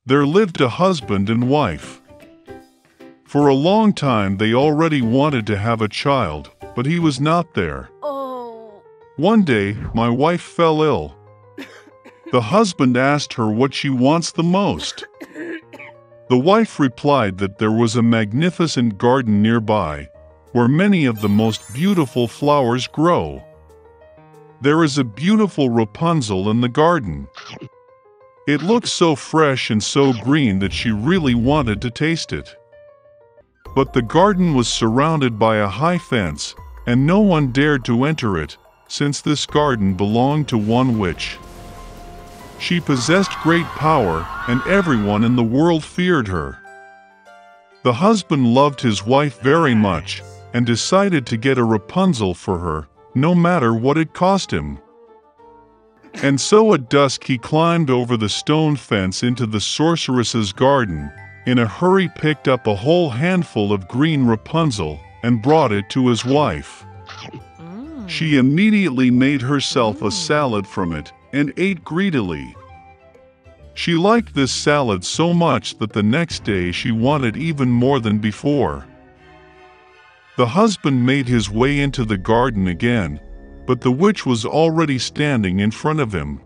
there lived a husband and wife. For a long time they already wanted to have a child, but he was not there. One day, my wife fell ill. The husband asked her what she wants the most. The wife replied that there was a magnificent garden nearby, where many of the most beautiful flowers grow. There is a beautiful Rapunzel in the garden. It looked so fresh and so green that she really wanted to taste it. But the garden was surrounded by a high fence, and no one dared to enter it, since this garden belonged to one witch. She possessed great power, and everyone in the world feared her. The husband loved his wife very much, and decided to get a Rapunzel for her, no matter what it cost him. And so at dusk he climbed over the stone fence into the sorceress's garden, in a hurry picked up a whole handful of green Rapunzel, and brought it to his wife. She immediately made herself a salad from it, and ate greedily. She liked this salad so much that the next day she wanted even more than before. The husband made his way into the garden again, but the witch was already standing in front of him.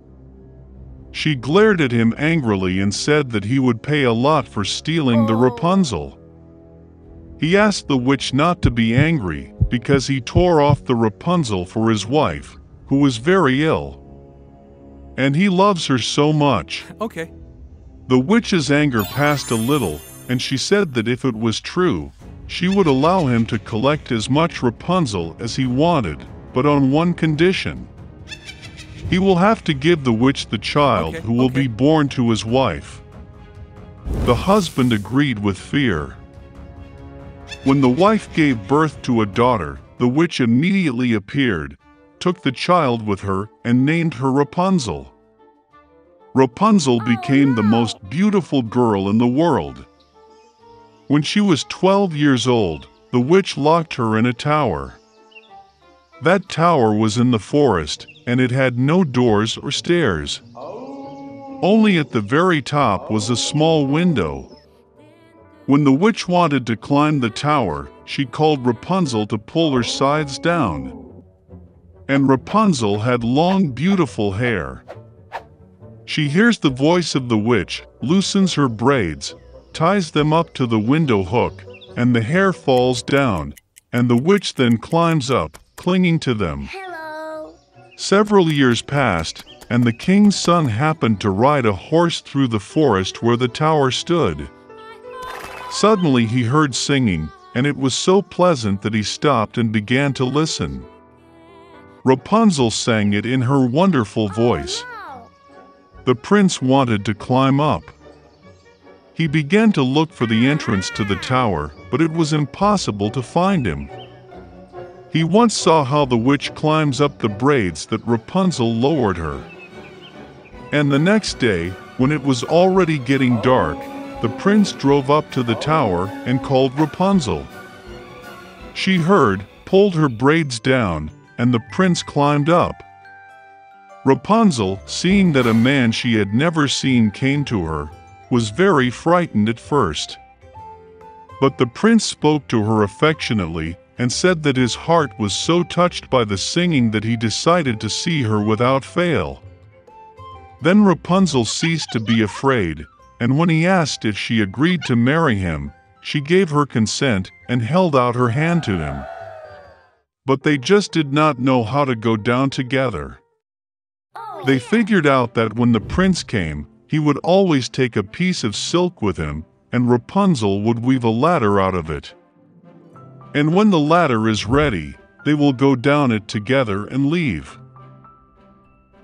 She glared at him angrily and said that he would pay a lot for stealing the Rapunzel. He asked the witch not to be angry, because he tore off the Rapunzel for his wife, who was very ill. And he loves her so much. Okay. The witch's anger passed a little, and she said that if it was true, she would allow him to collect as much Rapunzel as he wanted, but on one condition. He will have to give the witch the child who will be born to his wife. The husband agreed with fear. When the wife gave birth to a daughter, the witch immediately appeared, took the child with her, and named her Rapunzel. Rapunzel became the most beautiful girl in the world. When she was 12 years old, the witch locked her in a tower. That tower was in the forest, and it had no doors or stairs. Only at the very top was a small window. When the witch wanted to climb the tower, she called Rapunzel to pull her sides down. And Rapunzel had long, beautiful hair. She hears the voice of the witch, loosens her braids, ties them up to the window hook, and the hair falls down, and the witch then climbs up, clinging to them. Hello. Several years passed, and the king's son happened to ride a horse through the forest where the tower stood. Suddenly he heard singing, and it was so pleasant that he stopped and began to listen. Rapunzel sang it in her wonderful voice. The prince wanted to climb up. He began to look for the entrance to the tower, but it was impossible to find him. He once saw how the witch climbs up the braids that Rapunzel lowered her. And the next day, when it was already getting dark, the prince drove up to the tower and called Rapunzel. She heard, pulled her braids down, and the prince climbed up. Rapunzel, seeing that a man she had never seen came to her, was very frightened at first. But the prince spoke to her affectionately, and said that his heart was so touched by the singing that he decided to see her without fail. Then Rapunzel ceased to be afraid, and when he asked if she agreed to marry him, she gave her consent and held out her hand to him. But they just did not know how to go down together. They figured out that when the prince came, he would always take a piece of silk with him, and Rapunzel would weave a ladder out of it. And when the ladder is ready, they will go down it together and leave.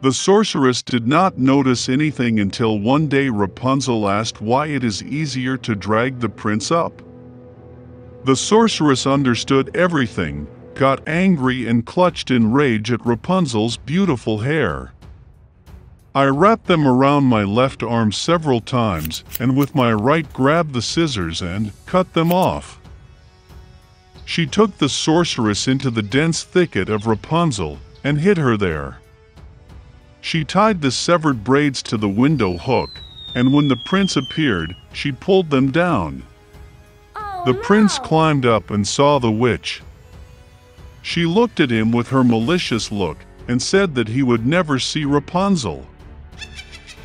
The sorceress did not notice anything until one day Rapunzel asked why it is easier to drag the prince up. The sorceress understood everything, got angry and clutched in rage at Rapunzel's beautiful hair. I wrapped them around my left arm several times, and with my right grabbed the scissors and cut them off. She took the sorceress into the dense thicket of Rapunzel and hid her there. She tied the severed braids to the window hook, and when the prince appeared, she pulled them down. The prince climbed up and saw the witch. She looked at him with her malicious look and said that he would never see Rapunzel.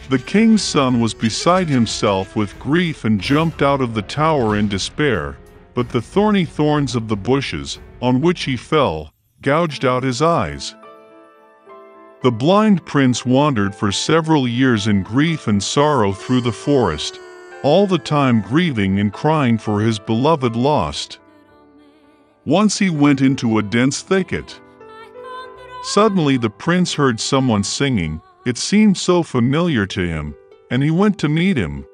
The king's son was beside himself with grief and jumped out of the tower in despair, but the thorny thorns of the bushes, on which he fell, gouged out his eyes. The blind prince wandered for several years in grief and sorrow through the forest, all the time grieving and crying for his beloved lost. Once he went into a dense thicket. Suddenly the prince heard someone singing. It seemed so familiar to him, and he went to meet him.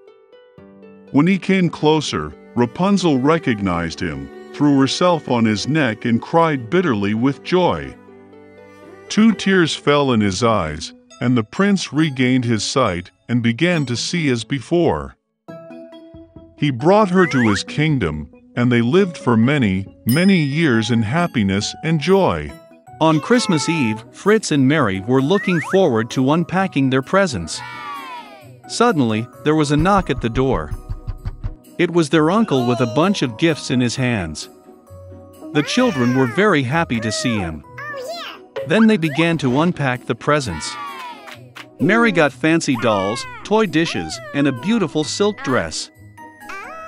When he came closer, Rapunzel recognized him, threw herself on his neck and cried bitterly with joy. 2 tears fell in his eyes, and the prince regained his sight and began to see as before. He brought her to his kingdom, and they lived for many, many years in happiness and joy. On Christmas Eve, Fritz and Mary were looking forward to unpacking their presents. Suddenly, there was a knock at the door. It was their uncle with a bunch of gifts in his hands. The children were very happy to see him. Then they began to unpack the presents. Mary got fancy dolls, toy dishes, and a beautiful silk dress.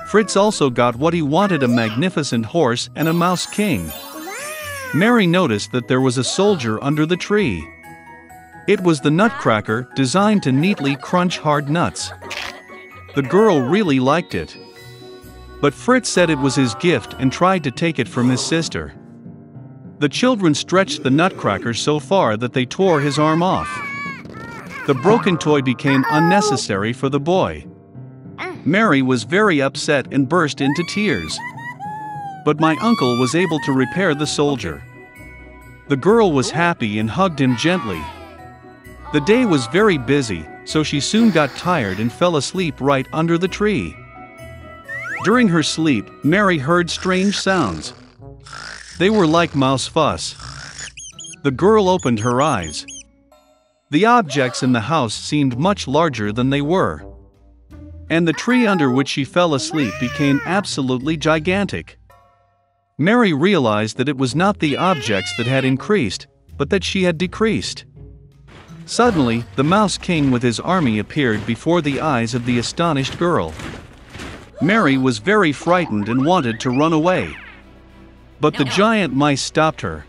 Fritz also got what he wanted, a magnificent horse and a mouse king. Mary noticed that there was a soldier under the tree. It was the Nutcracker, designed to neatly crunch hard nuts. The girl really liked it. But Fritz said it was his gift and tried to take it from his sister. The children stretched the Nutcracker so far that they tore his arm off. The broken toy became unnecessary for the boy. Mary was very upset and burst into tears. But my uncle was able to repair the soldier. The girl was happy and hugged him gently. The day was very busy, so she soon got tired and fell asleep right under the tree. During her sleep, Mary heard strange sounds. They were like mouse fuss. The girl opened her eyes. The objects in the house seemed much larger than they were. And the tree under which she fell asleep became absolutely gigantic. Mary realized that it was not the objects that had increased, but that she had decreased. Suddenly, the Mouse King with his army appeared before the eyes of the astonished girl. Mary was very frightened and wanted to run away. But the giant mice stopped her.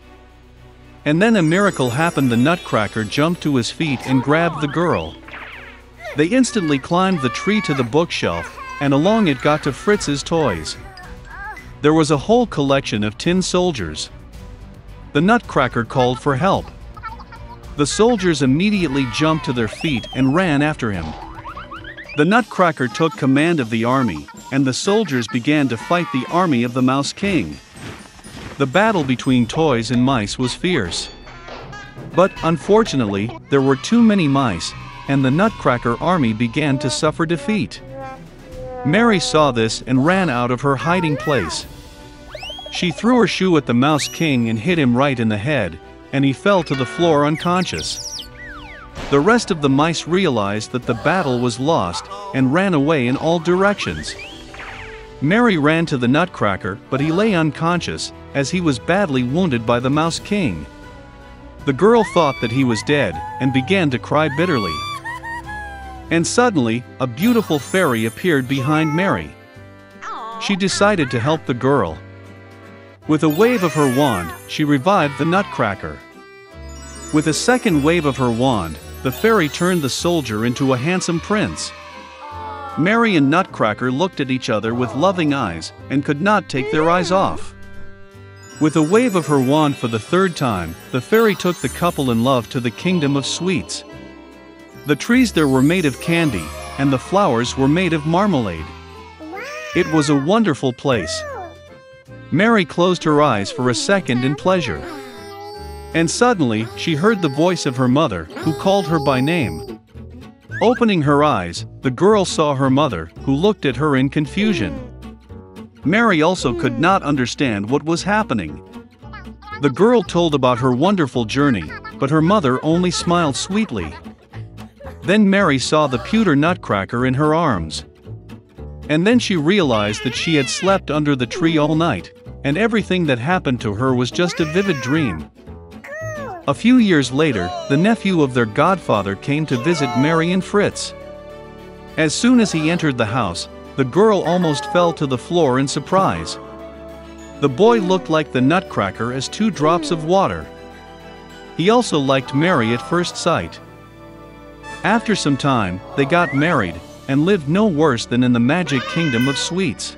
And then a miracle happened. The Nutcracker jumped to his feet and grabbed the girl. They instantly climbed the tree to the bookshelf, and along it got to Fritz's toys. There was a whole collection of tin soldiers. The Nutcracker called for help. The soldiers immediately jumped to their feet and ran after him. The Nutcracker took command of the army, and the soldiers began to fight the army of the Mouse King. The battle between toys and mice was fierce. But, unfortunately, there were too many mice, and the Nutcracker army began to suffer defeat. Mary saw this and ran out of her hiding place. She threw her shoe at the Mouse King and hit him right in the head, and he fell to the floor unconscious. The rest of the mice realized that the battle was lost and ran away in all directions. Mary ran to the Nutcracker, but he lay unconscious, as he was badly wounded by the Mouse King. The girl thought that he was dead and began to cry bitterly. And suddenly, a beautiful fairy appeared behind Mary. She decided to help the girl. With a wave of her wand, she revived the Nutcracker. With a second wave of her wand, the fairy turned the soldier into a handsome prince. Mary and Nutcracker looked at each other with loving eyes and could not take their eyes off. With a wave of her wand for the third time, the fairy took the couple in love to the kingdom of sweets. The trees there were made of candy, and the flowers were made of marmalade. It was a wonderful place. Mary closed her eyes for a second in pleasure. And suddenly, she heard the voice of her mother, who called her by name. Opening her eyes, the girl saw her mother, who looked at her in confusion. Mary also could not understand what was happening. The girl told about her wonderful journey, but her mother only smiled sweetly. Then Mary saw the pewter nutcracker in her arms. And then she realized that she had slept under the tree all night, and everything that happened to her was just a vivid dream. A few years later, the nephew of their godfather came to visit Mary and Fritz. As soon as he entered the house, the girl almost fell to the floor in surprise. The boy looked like the nutcracker as 2 drops of water. He also liked Mary at first sight. After some time, they got married, and lived no worse than in the magic kingdom of sweets.